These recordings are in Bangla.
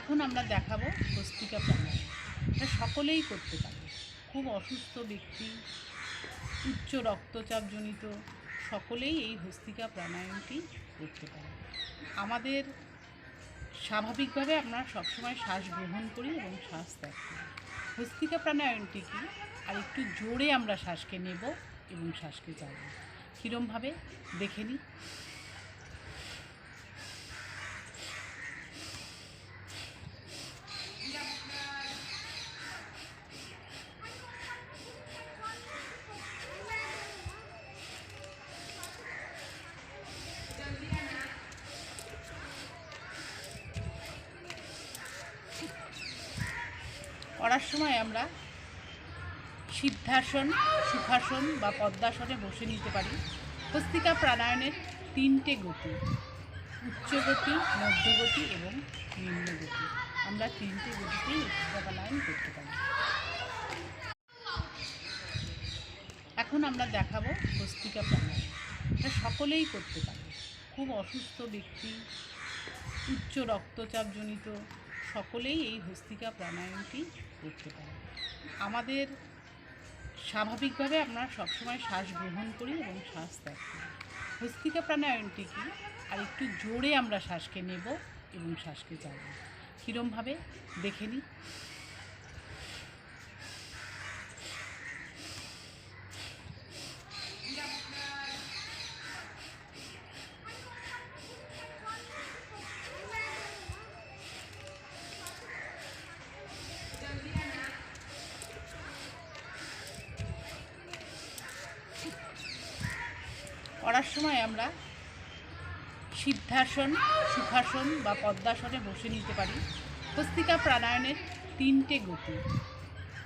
এখন আমরা দেখাবো ভস্ত্রিকা প্রাণায়াম। এটা সকলেই করতে পারে। খুব অসুস্থ ব্যক্তি, উচ্চ রক্তচাপজনিত সকলেই এই ভস্ত্রিকা প্রাণায়ামটি করতে পারে। আমাদের স্বাভাবিকভাবে আমরা সবসময় শ্বাস গ্রহণ করি এবং শ্বাস ত্যাগ করি। ভস্ত্রিকা প্রাণায়ামটি কি আর একটু জোরে আমরা শ্বাসকে নেব এবং শ্বাসকে ছাড়ব। কীরমভাবে দেখে নিই। করার সময় আমরা সিদ্ধাসন, সুখাসন বা পদ্মাসনে বসে নিতে পারি। ভস্ত্রিকা প্রাণায়ামের 3টে গতি: উচ্চ গতি, মধ্যগতি এবং নিম্ন গতি। আমরা 3টে গতিতেই ভস্ত্রিকা প্রাণায়াম করতে পারি। এখন আমরা দেখাবো ভস্ত্রিকা প্রাণায়াম। এটা সকলেই করতে পারে। খুব অসুস্থ ব্যক্তি, উচ্চ রক্তচাপজনিত সকলেই এই ভস্ত্রিকা প্রাণায়ামটি করতে পারে। আমাদের স্বাভাবিকভাবে আমরা সবসময় শ্বাস গ্রহণ করি এবং শ্বাস ত্যাগ করি। ভস্ত্রিকা প্রাণায়ামটি কি আর একটু জোরে আমরা শ্বাসকে নেব এবং শ্বাসকে ছাড়ব। কীরমভাবে দেখে নিই। করার সময় আমরা সিদ্ধাসন, সুখাসন বা পদ্মাসনে বসে নিতে পারি। ভস্ত্রিকা প্রাণায়ামের 3টে গতি: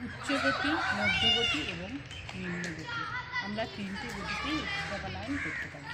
উচ্চ গতি, মধ্যগতি এবং নিম্ন গতি। আমরা 3টে গতিতেই ভস্ত্রিকা প্রাণায়াম করতে পারি।